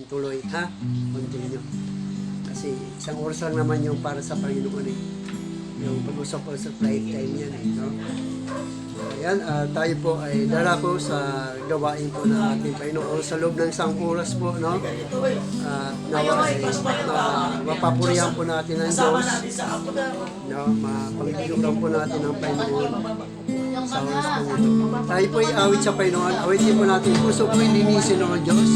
tuloy, ha? Continue. Kasi isang oras lang naman yung para sa Panginoon eh. Yung pag-usap-usap lifetime yan eh, no? Ayan, tayo po ay darako sa gawain po ng ating Panginoon sa loob ng isang oras po, no? Nawa ay mapapurihan po natin ang Diyos, no? Mapagbilog lang po natin ang Panginoon sa oras po ito. Tayo po ay awit sa Panginoon. Awitin po natin, puso ko'y linisin ng Diyos.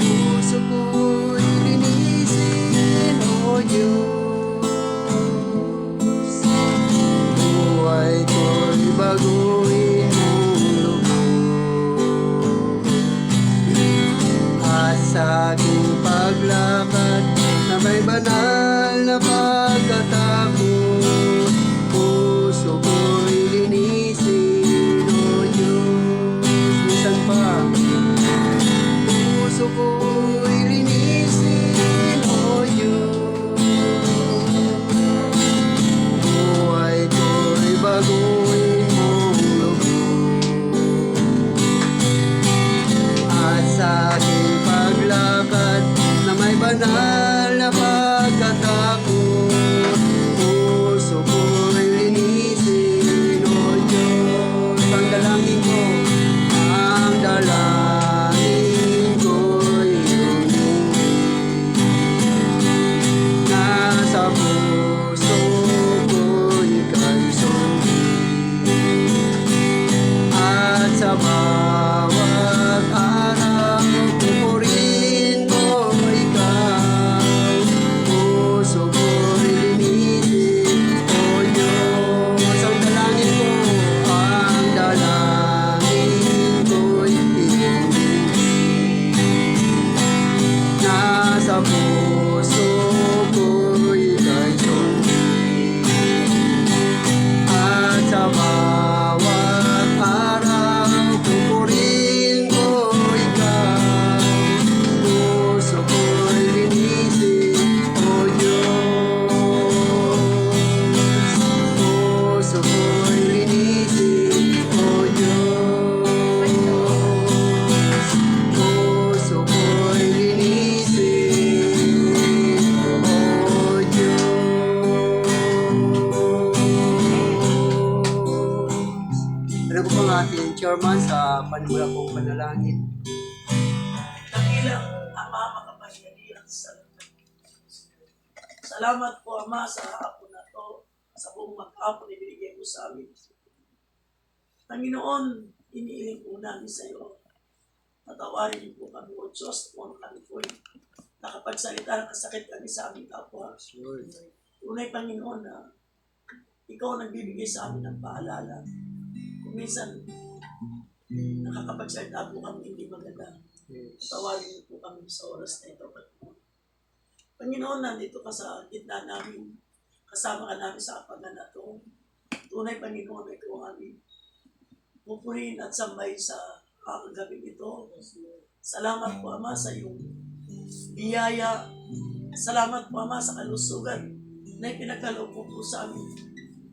Puso ko'y linisin, O Diyos. Buhay ko'y baguhin mong lubos. At sa aking paglakad na may banal na pagkatakot, puso ko'y linisin, O Diyos. Minsan pa, puso ko'y linisin, O Diyos. Buhay ko'y baguhin mong lubos. At sa aking paglakad na may banal na pagkatakot, puso ko'y linisin, O Diyos. Ang dalangin ko, ang dalangin ko'y nasa puso ko'y ika'y sundin. At sa bawat araw pupurihin ko ikaw. Puso ko'y linisin, O Diyos. Ang dalangin ko, ang dalangin ko'y nasa puso ko'y ika'y sundin. At sa bawat araw pupurihin ko ikaw. Puso ko'y linisin, O Diyos. Puso ko'y linisin, O Diyos. Puso ko'y linisin, O Diyos. Ano po ang ating chairman sa panimula pong panalangin? Dakilang Ama, makapangyarihan sa lahat. Salamat po, Ama, sa hapon na to, sa buong maghapon na binigay mo sa amin. Panginoon, iniiling po namin sa iyo. Patawarin niyo po kami, O Diyos, kung kami po nakapagsalita ng kasakit kami sa aming kapwa. Tunay, Panginoon, na ikaw nagbibigay sa amin ng paalala. Kung minsan, nakakapagsalita po kami hindi maganda. Patawarin niyo po kami sa oras na ito, Panginoon. Panginoon, nandito ka sa gitna namin. Kasama ka namin sa apagan na ito. Tunay, Panginoon, na ikaw ang aming pupurihin at sambay sa gabing ito. Salamat po, Ama, sa iyong biyaya. Salamat po, Ama, sa kalusugan na ipinagkaloob po sa amin.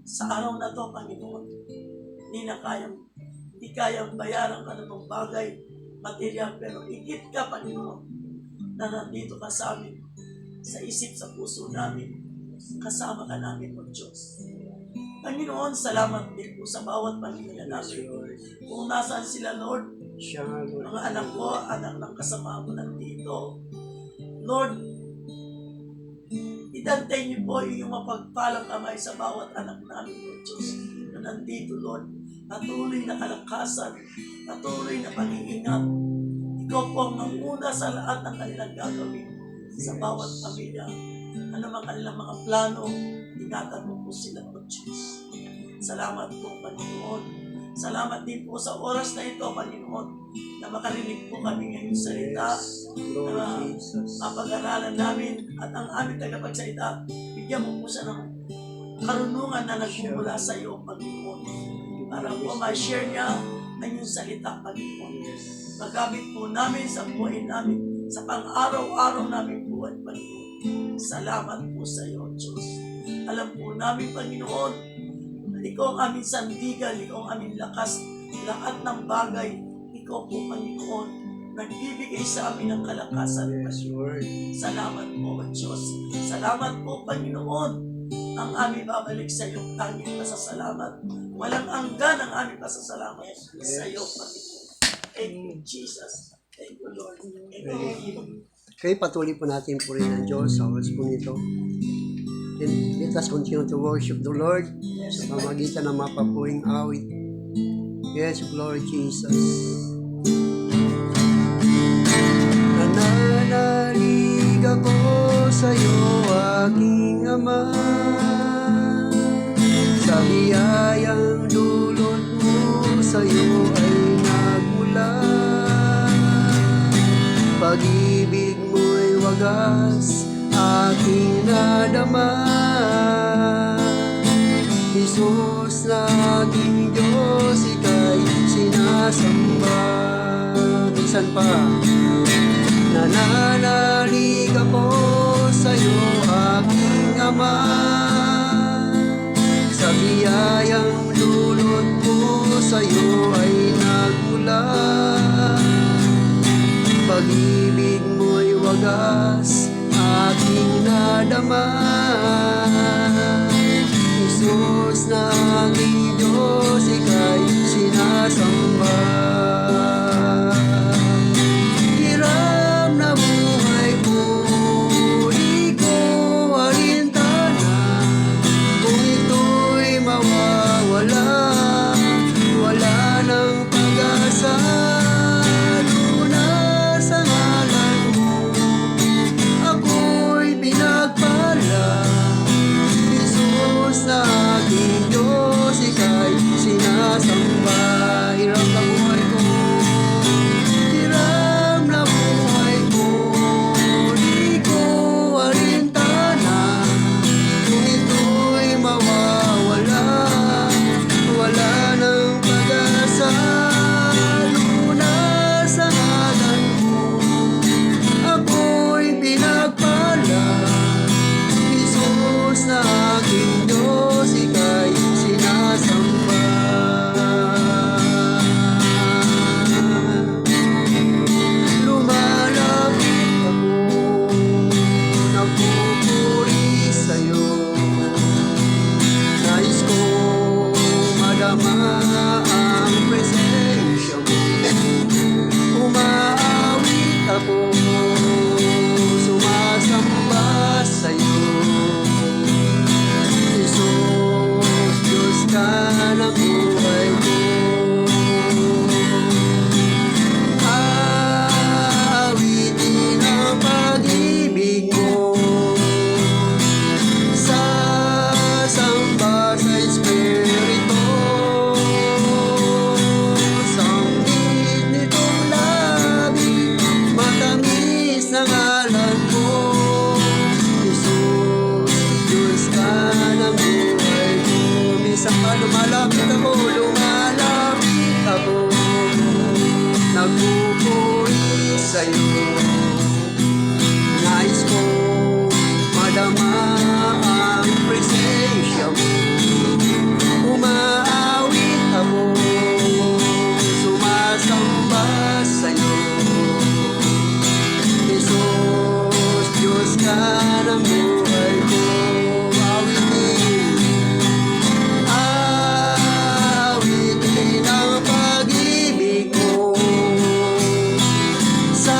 Sa araw na ito, Panginoon, hindi kayang bayaran ka ng bagay, material, pero ikit ka, Panginoon, na nandito ka sa amin, sa isip, sa puso namin, kasama ka namin, O Diyos. Panginoon, salamat din po sa bawat pamilya namin. Kung nasaan sila, Lord, mga anak ko, anak ng kasama ko nandito. Lord, idantay niyo po yung mapagpalang kamay sa bawat anak namin, O Diyos, na nandito, Lord. Patuloy na kalakasan, patuloy na pag-iingat. Ikaw po ang manguna sa lahat ng kanilang gagawin sa bawat pamilya. Ano mang kanilang mga plano, ingatan mo po sila, O Diyos. Salamat po, Panginoon. Salamat din po sa oras na ito, Panginoon, na makarinig po kami ngayong salita, na mapag-aralan namin at ang aming tagapagsalita, bigyan mo po siya ng karunungan na nagmumula sa iyo, Panginoon, para po ma-share niya ang iyong salita, Panginoon. Magamit po namin sa buhay namin, sa pang-araw-araw namin buhay, Panginoon. Salamat po sa iyo, Diyos. Alam po namin, Panginoon, na ikaw ang aming sandigan, ikaw ang aming lakas, lahat ng bagay, ikaw ikaw po, Panginoon, nagbibigay sa amin ng kalakasan. Yes, Lord. Salamat po, Diyos. Salamat po, Panginoon. Ang aming babalik sa iyo, tanging pasasalamat. Walang hanggan ang aming pasasalamat sa iyo, Panginoon. Thank you, Jesus. Thank you, Lord. Thank you. Okay, patuloy po natin purihin ang Diyos sa oras po nito. And let us continue to worship the Lord sa pamagitan ng mapapuring awit. Yes, glory Jesus. Nananalig ako sa iyo, aking Ama, sa biyayang dulot mo sa iyo ay nagmula. Pag-ibig mo'y wagas, aking nadama. Jesus na aking Diyos, ika'y sinasamba. Minsan pa, nananalig ako sa iyo, aking Ama, sa biyayang dulot mo sa iyo ay nagmula. Pag-ibig mo'y wagas, aking nadama. Jesus na aking Diyos, ika'y sinasamba. Hirap na buhay ko, di ko alintana. Kung ito'y mawawala, wala nang pag-asa. Lunas ang ngalan mo, ako'y pinagpala. Jesus na aking Diyos, ika'y sinasamba. Hirap na buhay ko, hirap na buhay ko, di ko alintana. Kung ito'y mawawala, wala nang pag-asa. Lunas ang ngalan mo, ako'y pinagpala. Jesus na aking Diyos, ika'y sinasamba. Lumalapit ako, nagpupuri sa'yo. Nais ko madama ang presensya mo. Umaawit ako, sumasamba sa'yo. Jesus, Diyos ka ng buhay ko. Aawitin ang pag-ibig mo, sasamba sa Espiritu. Sanggit nitong labi, matamis na ngalan mo. Jesus, Diyos ka ng buhay ko. Minsan pa lumalapit ako, nagpupuri sa'yo. Nais ko madama ang presensya mo. Umaawit ako, sumasamba sa'yo. Jesus, Diyos ka ng buhay ko. Awitin ang pag-ibig mo, sa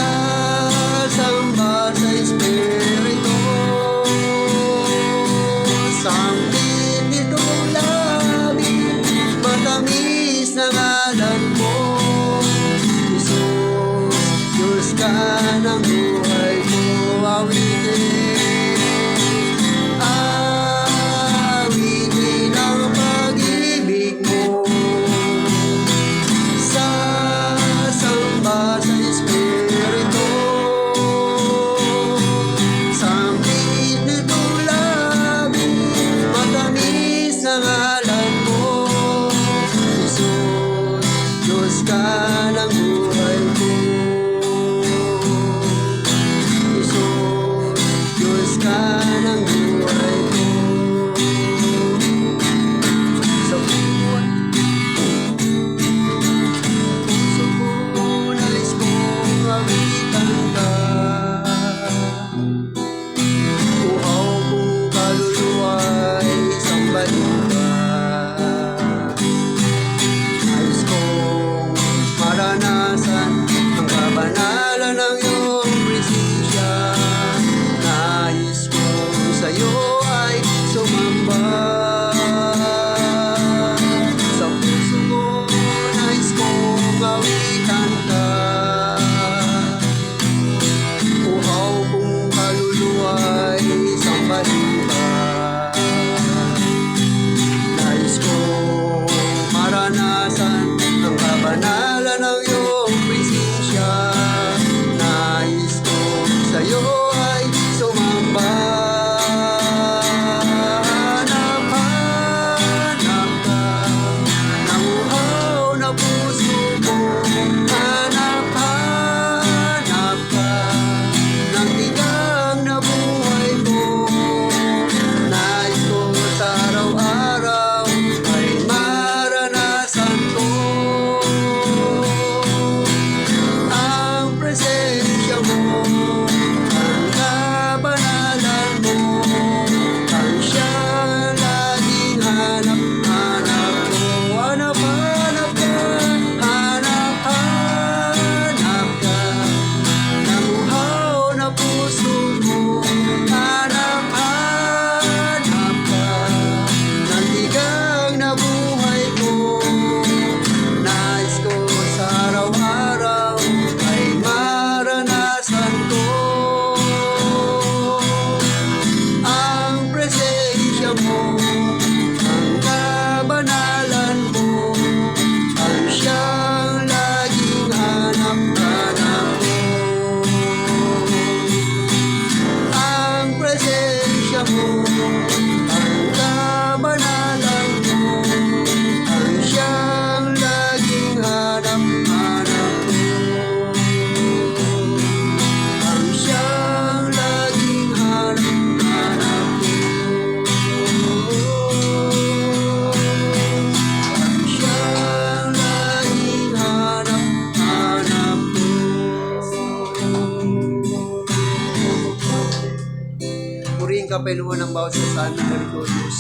ka, Panginoon, ang bawat sa amin, Panginoon Diyos.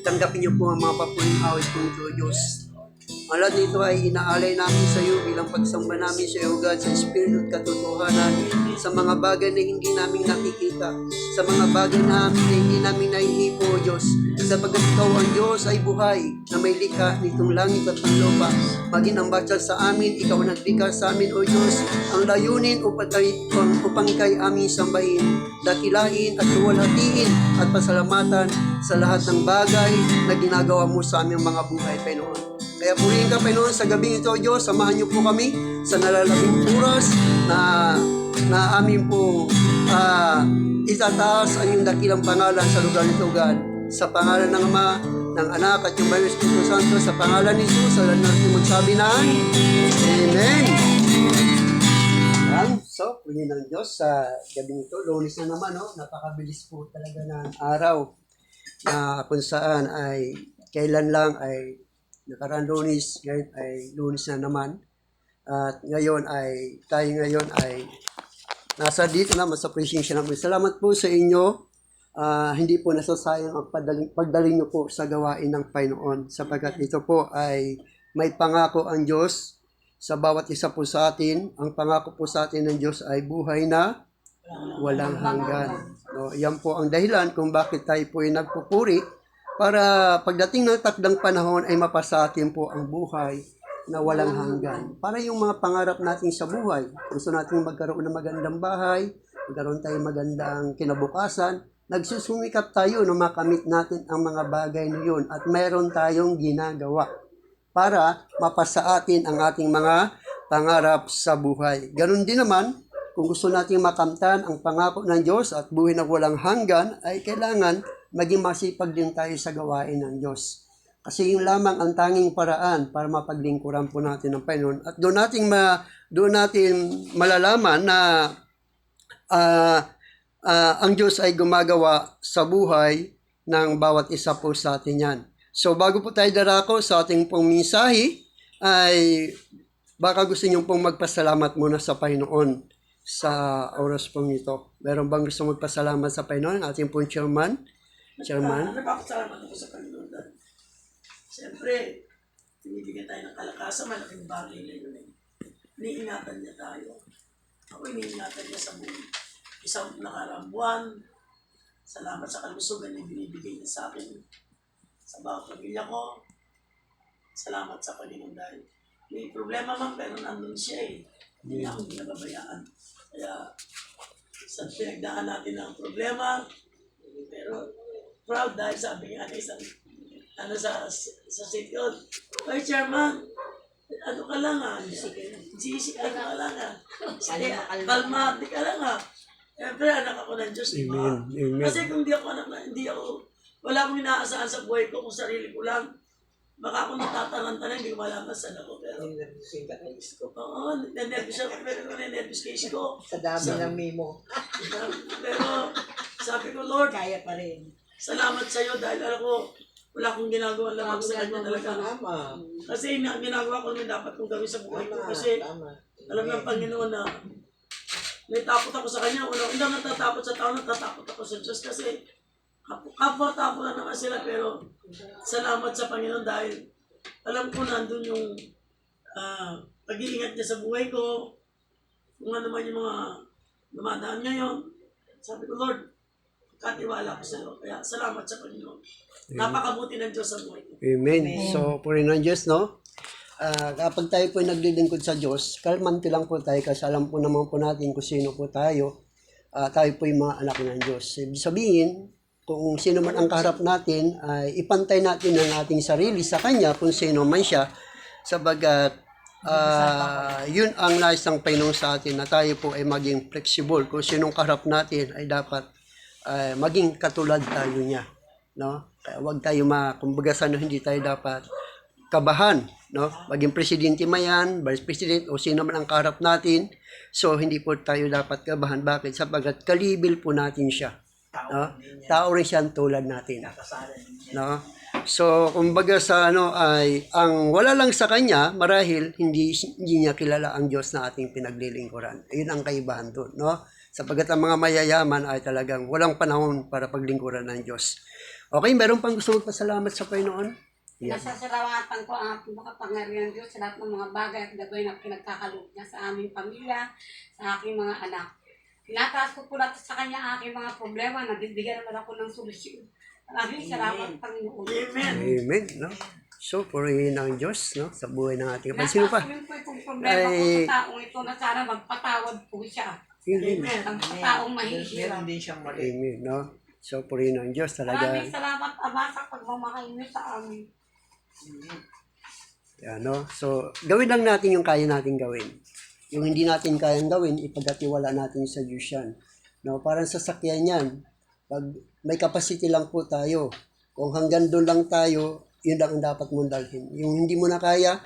Tanggapin niyo po ang mga papuling awit po ito, Diyos. Ang lahat nito ay inaalay namin sa iyo bilang pagsamba namin sa iyo, God, sa Espiritu at katotohanan, sa mga bagay na hindi namin nakikita, sa mga bagay na hindi namin nahihipo, O Diyos. Sapagkat ikaw ang Diyos ay buhay na may likha nitong langit at ang lupa. Maging ang batsal sa amin, ikaw ang naglikha sa amin, O Diyos. Ang layunin upang kay aming sambahin, dakilain at luwalhatiin at pasalamatan sa lahat ng bagay na ginagawa mo sa aming mga buhay, Panginoon. Kaya purihin ka, Panginoon, sa gabing ito, Diyos. Samahan niyo po kami sa nalalabing oras na amin po itataas ang iyong dakilang pangalan sa lugar nito, God. Sa pangalan ng Ama, ng Anak at yung Banal Espiritu Santo, sa pangalan ni Jesus, alam natin magsabi na, Amen. So, purihin ng Diyos sa gabing ito. Lunes na naman, no? Napakabilis po talaga ng araw na kung saan ay kailan lang ay nakaraan Lunes, ngayon ay Lunes na naman. At ngayon ay, tayo ngayon ay nasa dito naman sa presensya namin. Salamat po sa inyo. Hindi po nasasayang ang pagdaling nyo po sa gawain ng Panginoon. Sapagkat ito po ay may pangako ang Diyos sa bawat isa po sa atin. Ang pangako po sa atin ng Diyos ay buhay na walang hanggan. No, yan po ang dahilan kung bakit tayo po ay nagpupuri para pagdating ng takdang panahon ay mapasa atin po ang buhay na walang hanggan. Para yung mga pangarap natin sa buhay, gusto natin magkaroon ng magandang bahay, magkaroon tayo magandang kinabukasan, nagsusumikap tayo na makamit natin ang mga bagay na yun at mayroon tayong ginagawa para mapasa atin ang ating mga pangarap sa buhay. Ganon din naman, kung gusto nating makamtan ang pangako ng Diyos at buhay na walang hanggan, ay kailangan maging masipag din tayo sa gawain ng Diyos. Kasi yung lamang ang tanging paraan para mapaglingkuran po natin ng Panginoon. At doon natin malalaman na ang Diyos ay gumagawa sa buhay ng bawat isa po sa atin yan. So bago po tayo darako sa ating pong mensahe, ay baka gusto niyo pong magpasalamat muna sa Panginoon sa oras pong ito. Meron bang gusto magpasalamat sa Panginoon? Ating pong chairman? Nagpapasalamat ako sa Panginoon. Siyempre, binibigyan tayo ng kalakasan, malaking bagay na yun. Iniingatan niya tayo. Ako iniingatan niya sa buong isang nakaraang buwan. Salamat sa kalusugan na binibigay niya sa akin. Sa bawat pamilya ko. Salamat sa Panginoon dahil may problema man pero nandun siya eh. Hindi niya akong ginababayaan. Kaya sa pinagdaan natin ng problema, pero proud dahil sabi nga na isang sa city hall, "Oy, chairman, ano ka lang GC ka lang kalmati ka lang Siyempre, anak ako ng Diyos, di ba? Amen. Kasi kung wala akong inaasahan sa buhay ko, kung sarili ko lang, baka ako natataranta hindi ko malaman saan ako. Pero, oo, nanervous ako, pero nanervous case ko. Sa dami ng memo. Pero, sabi ko, Lord, Kaya pa rin. salamat sa iyo dahil alam ko, wala akong ginagawa lamang sa kanya talaga. Kasi ang ginagawa ko naman dapat kong gawin sa buhay ko. Kasi alam ng Panginoon na may takot ako sa kanya. Hindi ako natatakot sa tao, natatakot ako sa Diyos. Kasi kapwa-tapo na naman sila. Pero salamat sa Panginoon dahil alam ko nandun yung pag-iingat niya sa buhay ko. Kung ano man yung mga dumadaan ngayon. Sabi ko, Lord, katiwala ko sa iyo. Kaya salamat sa Panginoon. Napakabuti ng Diyos sa buhay ko. Amen. So, purihin ng Diyos, no? Kapag tayo po ay naglilingkod sa Diyos, kalmante lang po tayo kasi alam po naman po natin kung sino po tayo. Tayo po yung mga anak ng Diyos. Ibig sabihin, kung sino man ang kaharap natin, ay ipantay natin ang ating sarili sa Kanya kung sino man siya. Sabagat, yun ang nais ng Panginoon sa atin na tayo po ay maging flexible. Kung sinong kaharap natin ay dapat maging katulad tayo niya. No? Kaya huwag tayo kumbaga sana hindi tayo dapat kabahan, no? Maging presidente man yan, vice president, o sino man ang kaharap natin. So, hindi po tayo dapat kabahan. Bakit? Sapagat kalibil po natin siya. No? Tao rin siya tulad natin. No? So, kumbaga sa ay, ang wala lang sa kanya, marahil hindi niya kilala ang Diyos na ating pinaglilingkuran. Ayun ang kaibahan doon, no? Sapagat ang mga mayayaman ay talagang walang panahon para paglingkuran ng Diyos. Okay, meron pang gusto magpasalamat sa Panginoon? Yan. Nasasalamatan ko ang ating makapangyarihan Diyos sa lahat ng mga bagay at gagawin na pinagkakaloob niya sa aming pamilya, sa aking mga anak. Tinataas ko po lahat sa Kanya ang aking mga problema, nabibigyan naman ako ng solusyon. Maraming salamat, Panginoon. Amen. Amen. No? So, purihin ang Diyos no? Sa buhay ng ating kapatid. Sino pa? Tinataas ko rin po itong problema ko sa taong ito na sana magpatawad po siya. Amen. Ang taong mahihirap. Meron din siyang mali. Amen. No? So, purihin ang Diyos talaga. Maraming salamat, Ama, sa pagmamahal niyo sa amin. Ano? So, gawin lang natin yung kaya natin gawin. Yung hindi natin kayang gawin, ipagkatiwala natin sa Diyos yan. No? Parang sasakyan yan. Pag may capacity lang po tayo, kung hanggang doon lang tayo, yun lang ang dapat mong dalhin. Yung hindi mo na kaya,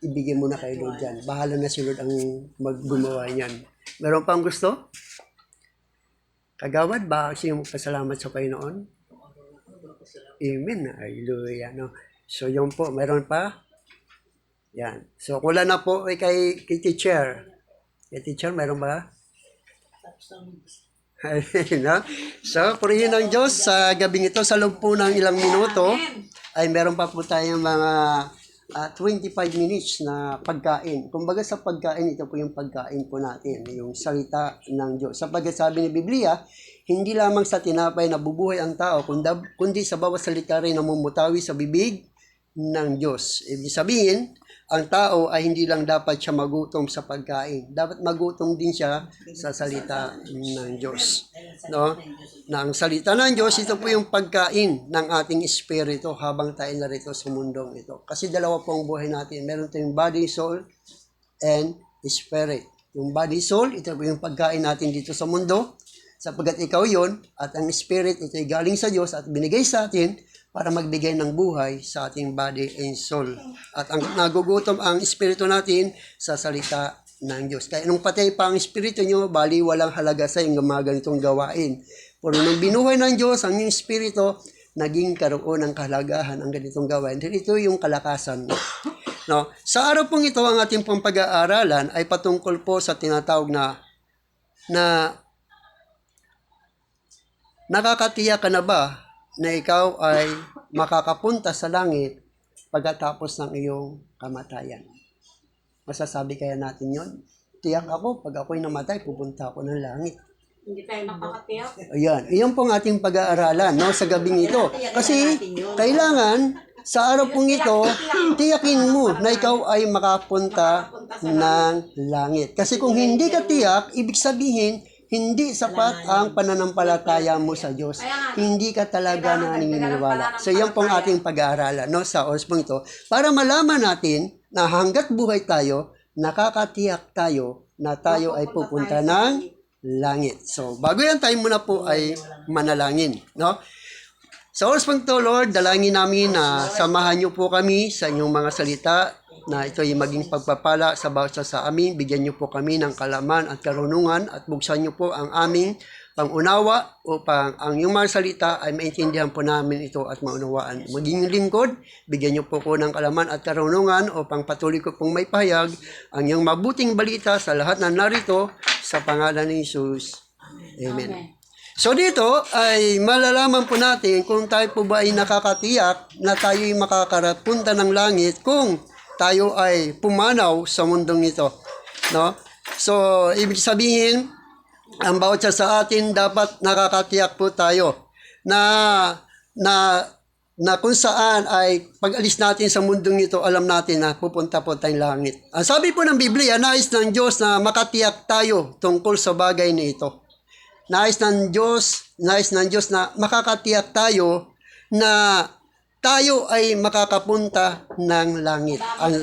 ibigay mo na kay Lord yan. Bahala na si Lord ang maggumawa niyan. Meron pang gusto? Kagawad ba? Sino magpasalamat sa Panginoon? Amen. Hallelujah. No? So, yun po. Meron pa? Yan. So, kulang na po kay teacher. Kay teacher, meron ba? No? So, purihin ng Diyos sa gabing ito. Sa loob po ng ilang minuto, ay meron pa po tayong mga 25 minutes na pagkain. Kumbaga sa pagkain, ito po yung pagkain po natin, yung salita ng Diyos. Sapagkat sabi ni Biblia, hindi lamang sa tinapay na bubuhay ang tao, kundi sa bawat salita rin na mumutawi sa bibig ng Diyos. Ibig sabihin, ang tao ay hindi lang dapat siya magutom sa pagkain. Dapat magutom din siya sa salita ng Diyos. No? Na ang salita ng Diyos, ito po yung pagkain ng ating espiritu habang tayo narito sa mundong ito. Kasi dalawa po ang buhay natin. Meron tayong body, soul, and spirit. Yung body, soul, ito po yung pagkain natin dito sa mundo. Sapagkat ikaw yon at ang spirit, ito ay galing sa Diyos at binigay sa atin para magbigay ng buhay sa ating body and soul. At ang nagugutom ang espiritu natin sa salita ng Diyos. Kaya nung patay pa ang espiritu nyo, bali walang halaga sa yung mga ganitong gawain. Pero nung binuhay ng Diyos, ang inyong espiritu, naging karoon ng kahalagahan ang ganitong gawain. Dahil ito yung kalakasan. No? Sa araw pong ito, ang ating pong pag-aaralan ay patungkol po sa tinatawag na nakakatiyak ka na ba na ikaw ay makakapunta sa langit pagkatapos ng iyong kamatayan? Masasabi kaya natin yon? Tiyak ako, pag ako'y namatay, pupunta ako ng langit. Hindi tayo makakatiyak. Ayan, iyon pong ating pag-aaralan no, sa gabing ito. Kasi kailangan sa araw pong ito, tiyakin mo na ikaw ay makapunta ng langit. Kasi kung hindi ka tiyak, ibig sabihin, hindi sapat ang pananampalataya mo sa Diyos. Hindi ka talaga naniniwala. So, yan pong ating pag-aaralan no, sa oras pong ito. Para malaman natin na hanggat buhay tayo, nakakatiyak tayo na tayo ay pupunta ng langit. So, bago yan, tayo muna po ay manalangin. No? Sa oras pong ito, Lord, dalangin namin na samahan niyo po kami sa inyong mga salita na ito ay maging pagpapala sa bawat isa sa amin. Bigyan niyo po kami ng kalaman at karunungan at buksan niyo po ang aming pangunawa upang ang iyong mga salita ay maintindihan po namin ito at maunawaan. Maging lingkod, bigyan niyo po ko ng kalaman at karunungan upang patuloy ko pong may pahayag ang iyong mabuting balita sa lahat na narito sa pangalan ni Jesus. Amen. So dito ay malalaman po natin kung tayo po ba ay nakakatiyak na tayo ay makakarapunta ng langit kung tayo ay pumanaw sa mundong ito. No? So, ibig sabihin, ang bawat isa sa atin dapat nakakatiyak po tayo na kung saan ay pag-alis natin sa mundong ito, alam natin na pupunta po tayong langit. Ang sabi po ng Biblia, nais ng Diyos na makatiyak tayo tungkol sa bagay na ito. Nais ng Diyos na makakatiyak tayo na tayo ay makakapunta ng langit. Ang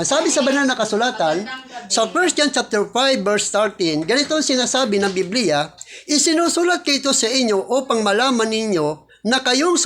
sabi sa banal na kasulatan, sa 1 John chapter 5 verse 13, ganito ang sinasabi ng Biblia, isinusulat ko ito sa inyo upang malaman ninyo na kayong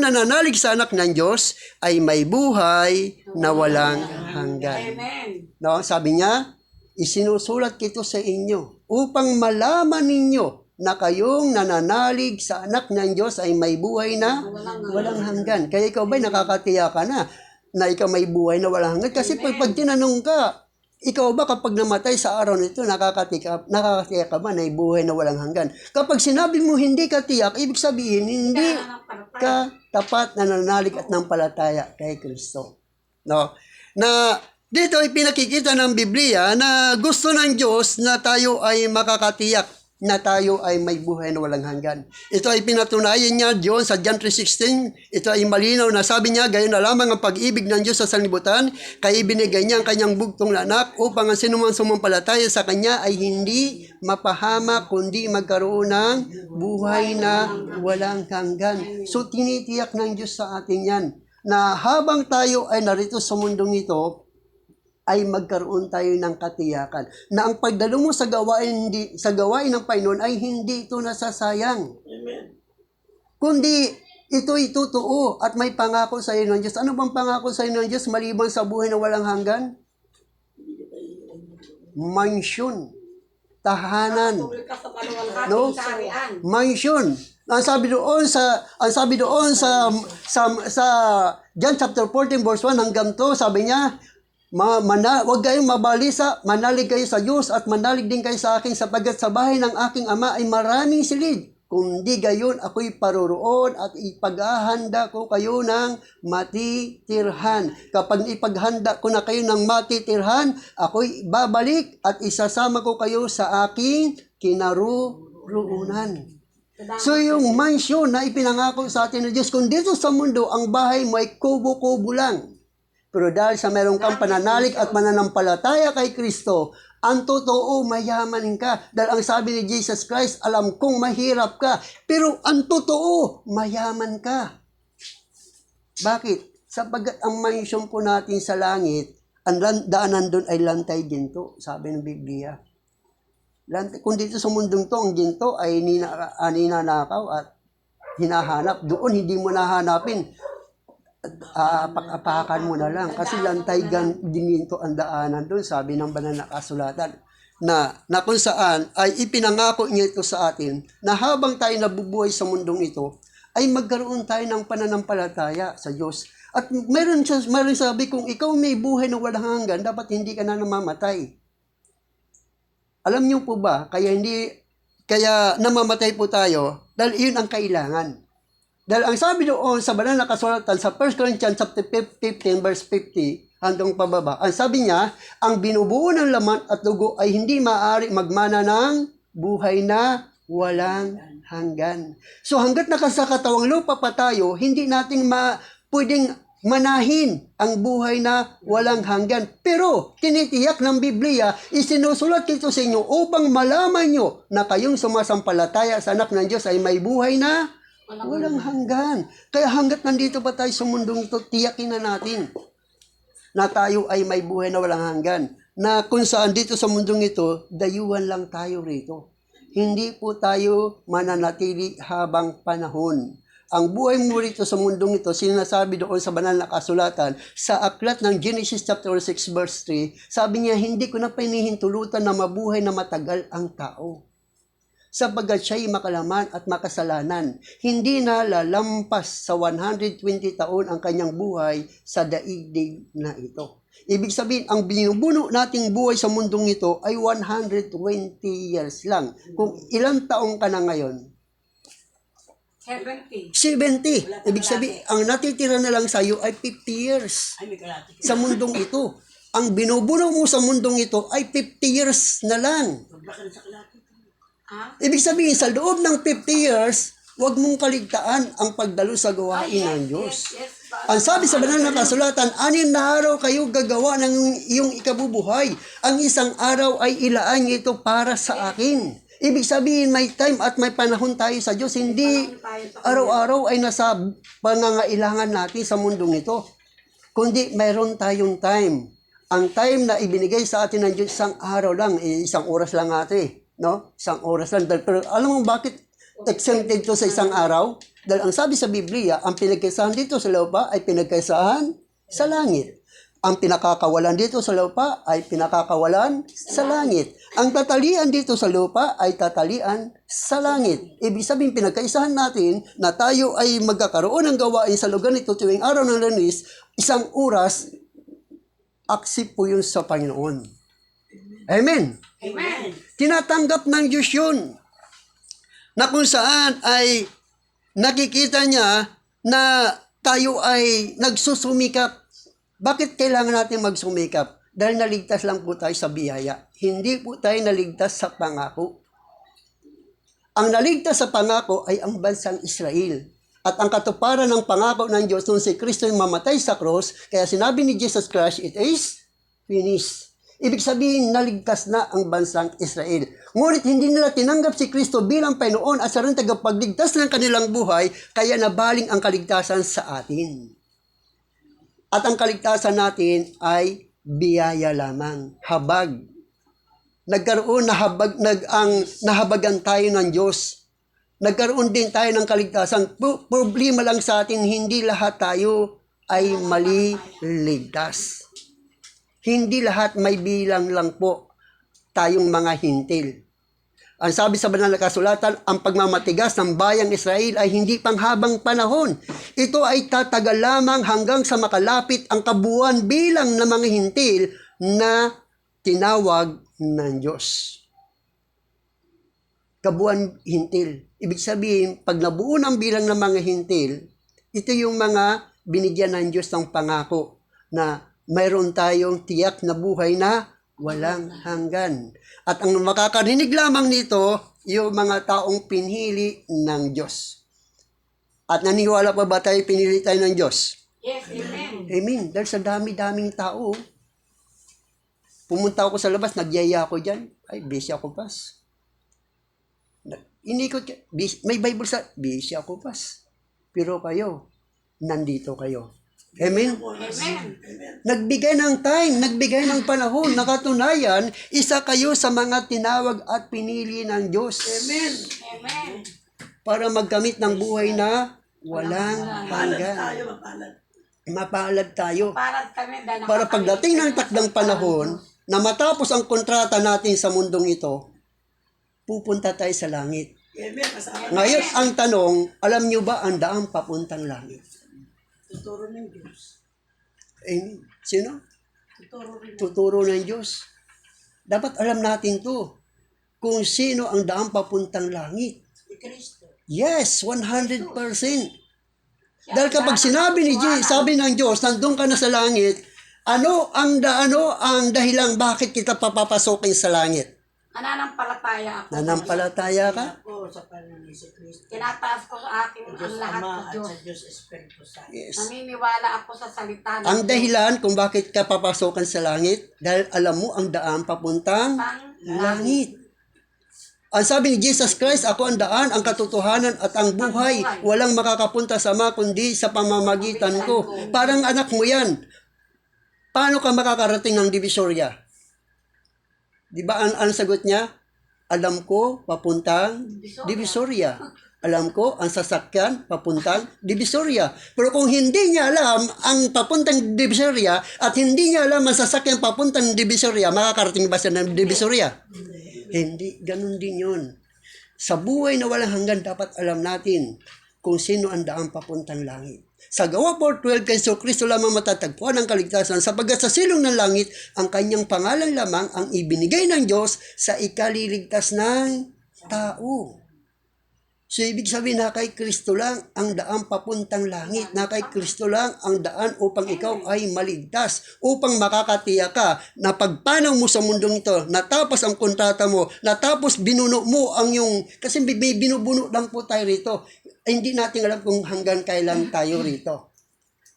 nananalig sa anak ng Diyos ay may buhay na walang hanggan. Amen. No, sabi niya, isinusulat ko ito sa inyo upang malaman ninyo na kayong nananalig sa anak ng Diyos ay may buhay na walang hanggan. Kaya ikaw ba'y nakakatiya ka na ikaw may buhay na walang hanggan? Kasi pag tinanong ka, Ikaw ba kapag namatay sa araw nito, nakakatiyak ka ba na buhay na walang hanggan? Kapag sinabi mo hindi ka tiyak, ibig sabihin hindi ka tapat na nananalig at nampalataya kay Kristo. No? Na dito ay pinakikita ng Biblia na gusto ng Diyos na tayo ay makakatiyak na tayo ay may buhay na walang hanggan. Ito ay pinatunayan niya John sa John 3:16. Ito ay malinaw na sabi niya, gayon na lamang ang pag-ibig ng Diyos sa sanlibutan, kaya ibinigay niya ang kanyang bugtong na anak upang ang sinumang sumampalataya sa kanya ay hindi mapahama kundi magkaroon ng buhay na walang hanggan. So tinitiyak ng Diyos sa atin yan na habang tayo ay narito sa mundong ito, ay magkaroon tayo ng katiyakan na ang pagdalo mo sa gawain ng Panginoon ay hindi ito nasasayang. Amen. Kundi ito'y totoo at may pangako sa iyo ng Diyos. Ano bang pangako sa iyo ng Diyos maliban sa buhay na walang hanggan? Mansyon, tahanan, no? Mansyon. Ang sabi doon sa John chapter 14 verse 1 hanggang 2, sabi niya, huwag kayong mabalisa, manalig kayo sa Diyos at manalig din kayo sa akin sapagkat sa bahay ng aking ama ay maraming silid. Kung di gayon, ako'y paroroon at ipaghahanda ko kayo ng matitirhan. Kapag ipaghanda ko na kayo ng matitirhan, ako'y babalik at isasama ko kayo sa aking kinaroroonan. So yung mansyon na ipinangako sa atin ng Diyos, kung dito sa mundo, ang bahay mo ay kubo-kubo lang. Pero dahil sa meron kang pananalig at mananampalataya kay Kristo, ang totoo, mayaman ka. Dahil ang sabi ni Jesus Christ, alam kong mahirap ka, pero ang totoo, mayaman ka. Bakit? Sapagkat ang mansyon po natin sa langit, ang daanan doon ay lantay ginto, sabi ng Biblia. Kung dito sa mundong to, ang ginto ay ninanakaw at hinahanap. Doon, hindi mo nahanapin. Apak-apakan mo na lang kasi lantay ginto ang daanan doon, sabi ng banal na kasulatan na kung saan ay ipinangako niya ito sa atin na habang tayo nabubuhay sa mundong ito ay magkaroon tayo ng pananampalataya sa Diyos. At meron sabi, kung ikaw may buhay na walang hanggan, dapat hindi ka na namamatay. Alam niyo po ba, kaya namamatay po tayo dahil iyon ang kailangan. Dahil ang sabi doon sa banal na kasulatan sa 1 Corinthians chapter 15 verse 50 hanggang pababa, ang sabi niya, ang binubuo ng laman at dugo ay hindi maaari magmana ng buhay na walang hanggan. So hanggat nakasa katawang lupa pa tayo, hindi natin pwedeng manahin ang buhay na walang hanggan. Pero tinitiyak ng Biblia, isinusulat ito sa inyo upang malaman nyo na kayong sumasampalataya sa anak ng Diyos ay may buhay na walang hanggan. Kaya hanggat nandito pa tayo sa mundong ito, tiyakin na natin na tayo ay may buhay na walang hanggan. Na kung saan dito sa mundong ito, dayuhan lang tayo rito. Hindi po tayo mananatili habang panahon. Ang buhay mo rito sa mundong ito, sinasabi doon sa banal na kasulatan, sa aklat ng Genesis chapter 6 verse 3, sabi niya, hindi ko na pinihintulutan na mabuhay na matagal ang tao. Sapagkat siya'y makalaman at makasalanan, hindi na lalampas sa 120 taon ang kanyang buhay sa daigdig na ito. Ibig sabihin, ang binubuno nating buhay sa mundong ito ay 120 years lang. Kung ilang taong ka na ngayon? 70. Ibig sabihin, ang natitira na lang sa iyo ay 50 years sa mundong ito. Ang binubuno mo sa mundong ito ay 50 years na lang. Ibig sabihin, sa loob ng 50 years, huwag mong kaligtaan ang pagdalo sa gawain ng Diyos. Ang sabi sa banal na kasulatan, 6 na araw kayo gagawa ng iyong ikabubuhay. Ang isang araw ay ilaan niyo ito para sa akin. Ibig sabihin, may time at may panahon tayo sa Diyos. Hindi araw-araw ay nasa pangangailangan natin sa mundong ito. Kundi mayroon tayong time. Ang time na ibinigay sa atin ng Diyos, isang araw lang, isang oras lang ate. No? Isang oras lang. Pero alam mo bakit exempted to sa isang araw? Dahil ang sabi sa Biblia, ang pinagkaisahan dito sa lupa ay pinagkaisahan sa langit. Ang pinakakawalan dito sa lupa ay pinakakawalan sa langit. Ang tatalian dito sa lupa ay tatalian sa langit. Ibig sabihin, pinagkaisahan natin na tayo ay magkakaroon ng gawain sa lugar nito tuwing araw ng Lunes, isang oras, aksip po yun sa Panginoon. Amen. Amen. Tinatanggap ng Diyos yun. Na kung saan ay nakikita niya na tayo ay nagsusumikap. Bakit kailangan natin magsumikap? Dahil naligtas lang po tayo sa biyaya. Hindi po tayo naligtas sa pangako. Ang naligtas sa pangako ay ang bansang Israel. At ang katuparan ng pangako ng Diyos nung si Kristo yung mamatay sa cross, kaya sinabi ni Jesus Christ, it is finished. Ibig sabihin, naligtas na ang bansang Israel. Ngunit hindi nila tinanggap si Kristo bilang Panginoon at sa rin tagapagligtas ng kanilang buhay, kaya nabaling ang kaligtasan sa atin. At ang kaligtasan natin ay biyaya lamang, habag. Nagkaroon nahabagan tayo ng Diyos. Nagkaroon din tayo ng kaligtasan. Problema lang sa atin, hindi lahat tayo ay maliligtas. Hindi lahat may bilang lang po tayong mga hintil. Ang sabi sa banal na kasulatan, ang pagmamatigas ng bayang Israel ay hindi panghabang panahon. Ito ay tatagal lamang hanggang sa makalapit ang kabuuan bilang ng mga hintil na tinawag ng Diyos. Kabuuan hintil. Ibig sabihin, pag nabuo ng bilang ng mga hintil, ito yung mga binigyan ng Diyos ng pangako na mayroon tayong tiyak na buhay na walang hanggan. At ang makakarinig lamang nito, yung mga taong pinili ng Diyos. At naniwala pa ba tayo pinili tayo ng Diyos? Yes, amen. Amen. Dahil sa dami-daming tao, pumunta ako sa labas, nagyaya ako dyan. Ay, busy ako pas. Inikot ka, may Bible sa, busy ako pas. Pero kayo, nandito kayo. Amen? Amen. Nagbigay ng time, nagbigay ng panahon, nakatunayan, isa kayo sa mga tinawag at pinili ng Diyos. Amen. Amen. Para magkamit ng buhay na walang Mapalad hanggan. tayo, mapalad. Mapalad tayo. Para kami dahil Para pagdating ng takdang panahon, na matapos ang kontrata natin sa mundong ito, pupunta tayo sa langit. Amen. Kasama Ngayon, ang tanong, alam nyo ba ang daang papuntang langit? tuturo ng Diyos. Amen. Sino? Tuturo rin. Tuturo ng Diyos. Dapat alam natin to. Kung sino ang daang papuntang langit. Si Kristo. Yes, 100%. Dahil kapag sinabi ni Jesus, sabi ng Diyos, nandun ka na sa langit, ano ang dahilan bakit kita papapasokin sa langit? Nananampalataya ako. Nanampalataya ka? Ako sa pangalan ni si Kristo. Tinataas ko sa akin ang Diyos lahat Ama ng at Diyos. sa Diyos Espiritu Santo. Yes. Naniniwala ako sa salita ng Ang Diyos. dahilan kung bakit ka papasokan sa langit, dahil alam mo ang daan papuntang langit. Ang sabi ni Jesus Christ, ako ang daan, ang katotohanan at ang buhay. Walang makakapunta sa Ama kundi sa pamamagitan ko. Parang anak mo yan. Paano ka makakarating ng Divisoria? Di ba ang sagot niya? Alam ko, papuntang Divisoria. Alam ko, ang sasakyan, papuntang Divisoria. Pero kung hindi niya alam ang papuntang Divisoria at hindi niya alam ang sasakyan papuntang Divisoria, makakarating ba siya ng Divisoria? Hindi. Ganun din yun. Sa buhay na walang hanggan, dapat alam natin kung sino ang daang papuntang langit. Sa Gawa 4:12, kay Kristo lamang matatagpuan ang kaligtasan sapagkat sa silong ng langit, ang kanyang pangalan lamang ang ibinigay ng Diyos sa ikaliligtas ng tao. So, ibig sabihin na kay Kristo lang ang daan papuntang langit, na kay Kristo lang ang daan upang ikaw ay maligtas, upang makakatiyak ka na pagpanaw mo sa mundong ito, natapos ang kontrata mo, natapos binuno mo ang yung, kasi may binubuno lang po tayo rito. Ay, hindi natin alam kung hanggang kailan tayo rito.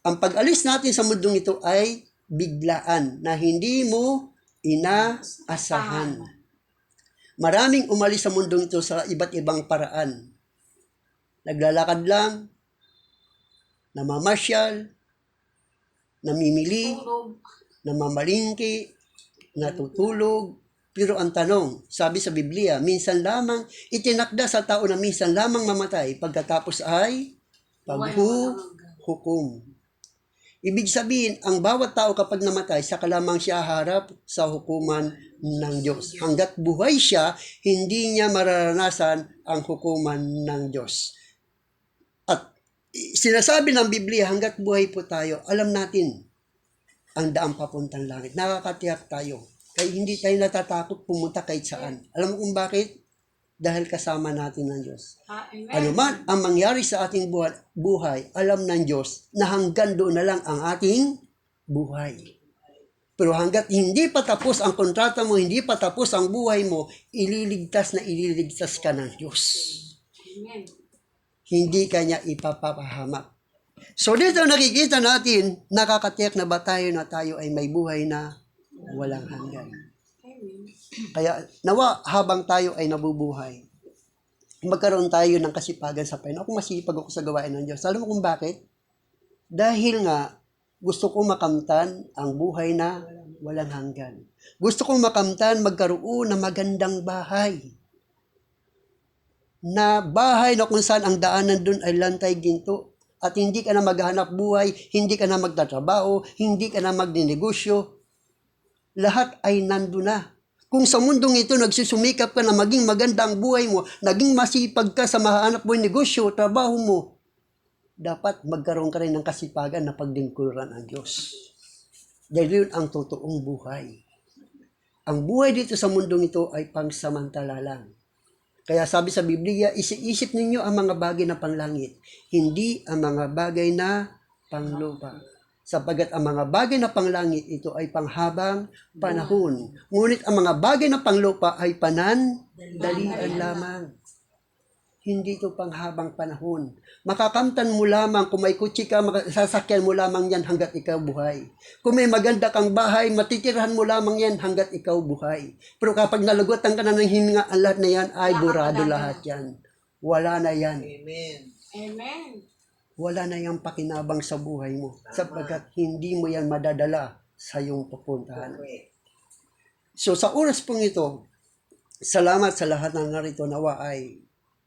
Ang pag-alis natin sa mundong ito ay biglaan na hindi mo inaasahan. Maraming umalis sa mundong ito sa iba't ibang paraan. Naglalakad lang, namamasyal, namimili, Tulog. namamalingki, natutulog. Pero ang tanong, sabi sa Biblia, minsan lamang itinakda sa tao na minsan lamang mamatay, pagkatapos ay paghuhukom. Ibig sabihin, ang bawat tao kapag namatay, saka lamang siya harap sa hukuman ng Diyos. Hanggat buhay siya, hindi niya mararanasan ang hukuman ng Diyos. At sinasabi ng Biblia, hanggat buhay po tayo, alam natin ang daang papuntang langit. Nakakatiyak tayo. Kaya hindi tayo natatakot pumunta kahit saan. Alam mo kung bakit? Dahil kasama natin ng Diyos. Amen. Ano man ang mangyari sa ating buhay, alam ng Diyos na hanggang doon na lang ang ating buhay. Pero hanggat hindi pa tapos ang kontrata mo, hindi pa tapos ang buhay mo, ililigtas ka ng Diyos. Amen. Hindi ka niya ipapahamak. So dito nakikita natin, nakakatiyak na ba tayo na tayo ay may buhay na walang hanggan. Amen. Kaya nawa habang tayo ay nabubuhay, magkaroon tayo ng kasipagan sa Panginoon. Ako masipag ako sa gawain ng Diyos. Alam mo kung bakit? Dahil nga, gusto ko makamtan ang buhay na walang hanggan. Gusto kong makamtan magkaroon ng magandang bahay. Na bahay na kung saan ang daanan doon ay lantay ginto. At hindi ka na maghanap buhay, hindi ka na magtatrabaho, hindi ka na magninegosyo. Lahat ay nandun na. Kung sa mundong ito nagsusumikap ka na maging maganda ang buhay mo, naging masipag ka sa mahanap buhay negosyo, trabaho mo, dapat magkaroon ka rin ng kasipagan na paglingkuran ang Diyos. Dahil yun ang totoong buhay. Ang buhay dito sa mundong ito ay pangsamantala lang. Kaya sabi sa Biblia, isip ninyo ang mga bagay na panglangit, hindi ang mga bagay na panglupa. Sapagat ang mga bagay na panglangit, ito ay panghabang panahon. Ngunit ang mga bagay na panglupa ay panandalian lamang. Hindi ito panghabang panahon. Makakamtan mo lamang, kung may kutsi ka, sasakyan mo lamang yan hanggat ikaw buhay. Kung may maganda kang bahay, matitirahan mo lamang yan hanggat ikaw buhay. Pero kapag nalagutan ka na ng hininga, ang lahat na yan ay burado lahat yan. Wala na yan. Amen. Wala na yung pakinabang sa buhay mo. Sapagkat hindi mo yan madadala sa iyong pupuntahan. So sa oras pong ito, salamat sa lahat ng narito nawa ay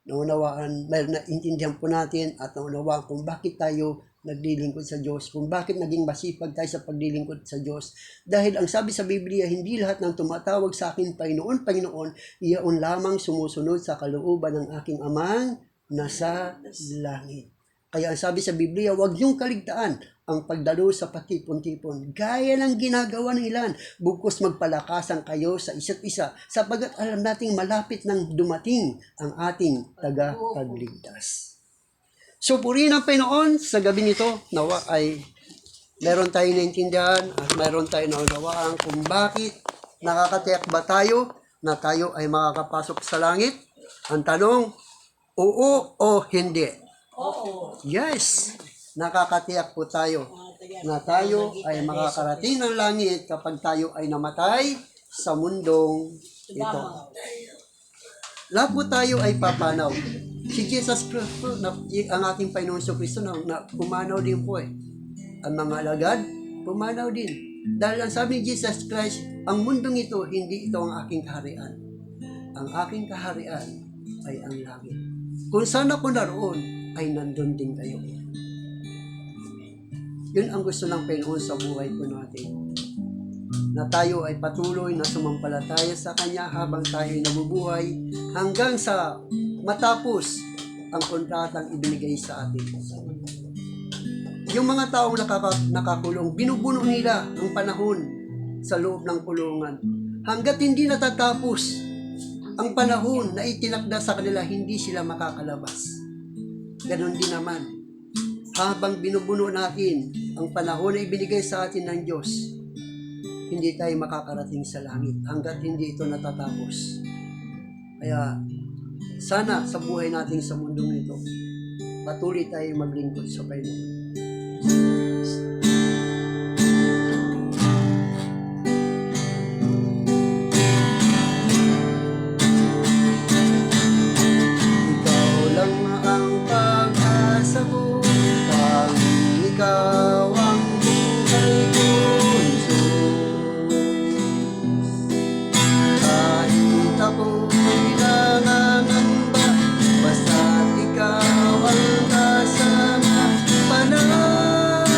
naunawaan, naintindihan po natin at naunawaan kung bakit tayo naglilingkod sa Diyos, kung bakit naging masipag tayo sa paglilingkod sa Diyos. Dahil ang sabi sa Biblia, hindi lahat ng tumatawag sa akin, Panginoon, Panginoon, iyaon lamang sumusunod sa kalooban ng aking amang nasa langit. Kaya ang sabi sa Biblia, huwag niyong kaligtaan ang pagdalo sa patipon-tipon. Gaya ng ginagawa ng ilan, bukos magpalakasan kayo sa isa't isa, sapagat alam nating malapit nang dumating ang ating tagapagligtas. So purihin ang Panginoon sa gabi nito, nawa ay meron tayong naintindihan at meron tayong naunawaan kung bakit nakakatiyak ba tayo na tayo ay makakapasok sa langit. Ang tanong, oo o hindi? Oo. Yes, nakakatiyak po tayo na tayo ay makakarating ng langit kapag tayo ay namatay sa mundong ito. Lahat po tayo ay papanaw. Si Jesus Christ po, ang ating Panginoon sa Kristo, na pumanaw din po eh. Ang mga alagad, pumanaw din. Dahil ang sabi ni Jesus Christ, ang mundong ito, hindi ito ang aking kaharian. Ang aking kaharian ay ang langit. Kung saan ako naroon, ay nandun din kayo. Yun ang gusto ng Panginoon sa buhay po natin. Na tayo ay patuloy na sumampalataya sa Kanya habang tayo ay nabubuhay hanggang sa matapos ang kontratang ibinigay sa atin. Yung mga taong nakakulong, binubuno nila ang panahon sa loob ng kulungan. Hanggat hindi natatapos ang panahon na itinakda sa kanila, hindi sila makakalabas. Ganon din naman. Habang binubuno natin ang panahon na ibinigay sa atin ng Diyos, hindi tayo makakarating sa langit hanggat hindi ito natatapos. Kaya sana sa buhay natin sa mundong ito, patuloy tayo maglingkod sa Panginoon. Ikaw lang ang pag-asa ko, tanging ikaw ang buhay ko, kahit ako'y nangangamba, basta't ikaw ang kasama, panalangin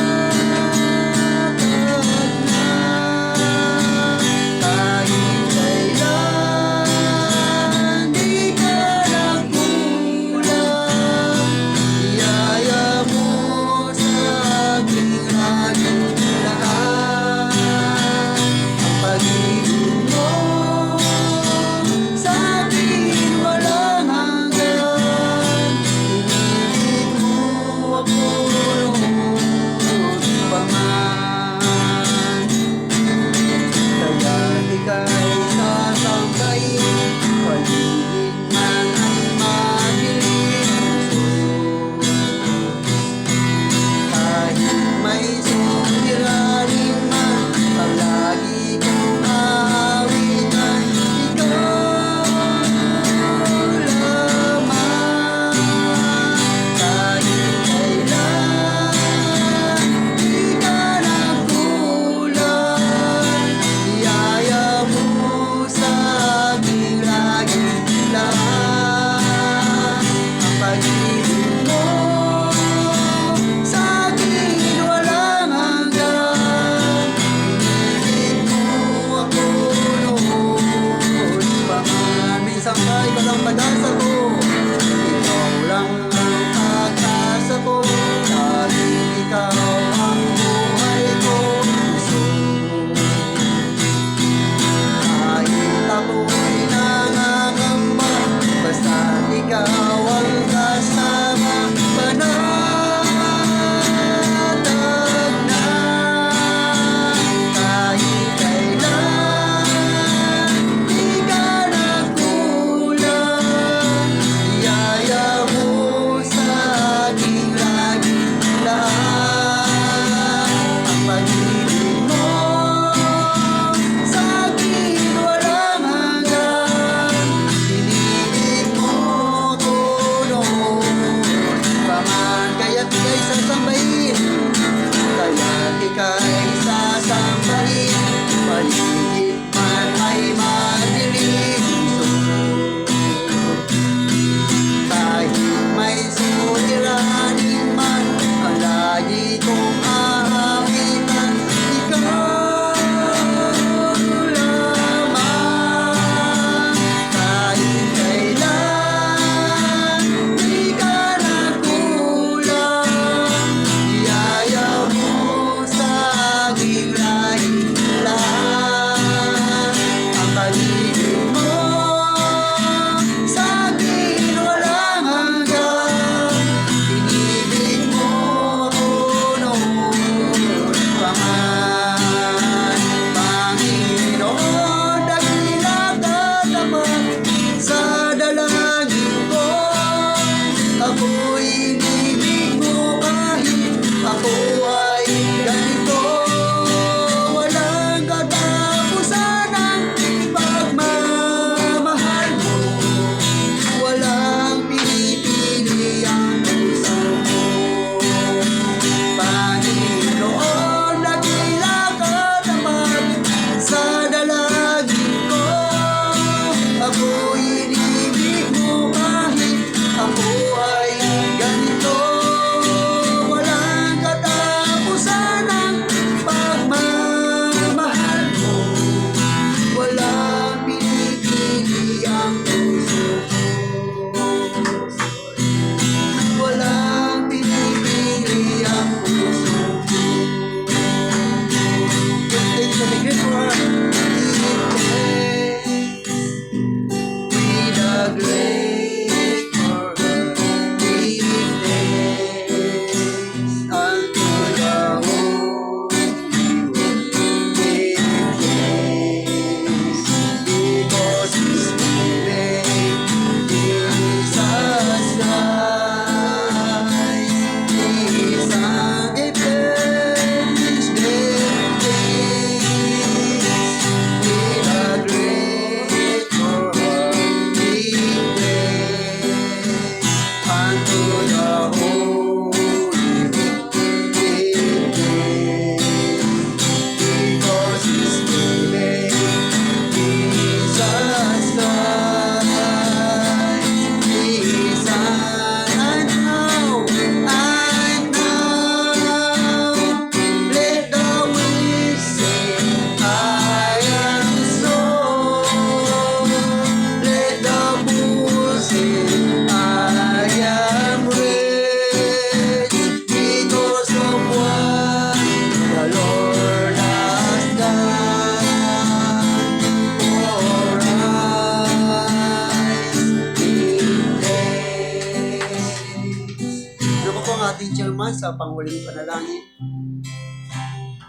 sa panghuling panalangin.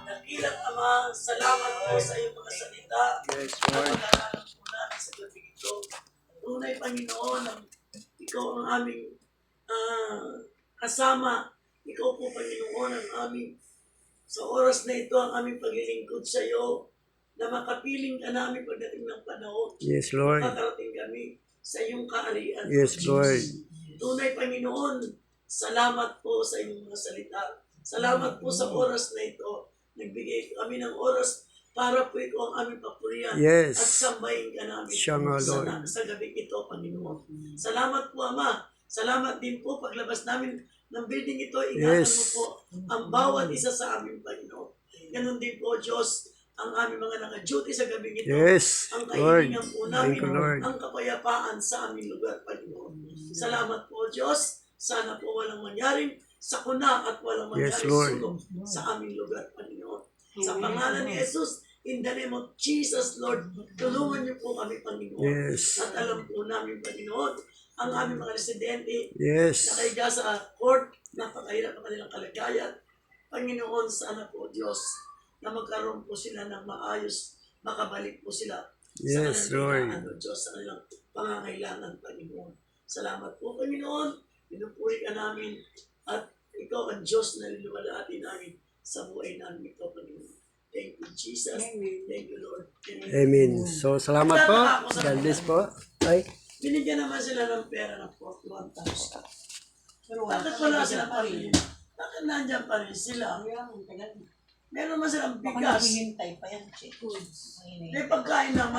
Dakilang Ama, salamat po sa iyong mga salita. Yes, At Lord. pag-aralan po namin sa gabi ito. Tunay, Panginoon, ikaw ang aming kasama. Ikaw po, Panginoon, ang aming sa oras na ito, ang aming paglilingkod sa iyo, na makapiling ka namin pagdating ng panahon. Yes, Lord. Makakarating kami sa iyong kaharian. Yes, Lord. Tunay, Panginoon, salamat po sa iyong mga salita. Salamat po sa oras na ito. Nagbigay kami ng oras para po ikaw ang aming papurihan. Yes. At sambahin ka namin Siya nga, Lord. sa gabi ito, Panginoon. Salamat po, Ama. Salamat din po paglabas namin ng building ito. Ingatan Yes. mo po ang bawat isa sa aming Panginoon. Ganon din po, Diyos, ang aming mga naka-duty sa gabi ito. Yes, Ang Lord. kahilingan po namin, Thank you, Lord. ang kapayapaan sa aming lugar, Panginoon. Salamat po, Diyos. Sana po walang mangyaring sakuna at walang Yes, mangyaring Lord. sulong sa aming lugar, Panginoon. Sa pangalan ni Jesus, in the name of Jesus, Lord, tulungan niyo po kami, Panginoon. Yes. At alam po namin, Panginoon, ang aming mga residente Yes. nakahiga sa court, napakahirap ang kanilang kalagayan. Panginoon, sana po, Diyos, na magkaroon po sila ng maayos, makabalik po sila sa Yes, kanilang Lord. Diyos, sa kanilang pangangailangan, Panginoon. Salamat po, Panginoon. Pinupuri ka namin at ikaw ang Diyos na luluwalhati namin sa buhay namin ito, Panginoon. Thank you, Jesus. Thank you, Lord. Amen. So, salamat po. God bless po. Ay, Binigyan naman sila ng pera ng 41,000. Pero Bakit wala silang pamilya? Bakit nandyan pa rin sila? Tagal. Meron naman silang Baka bigas. naghihintay pa yan. Check. May pagkain naman.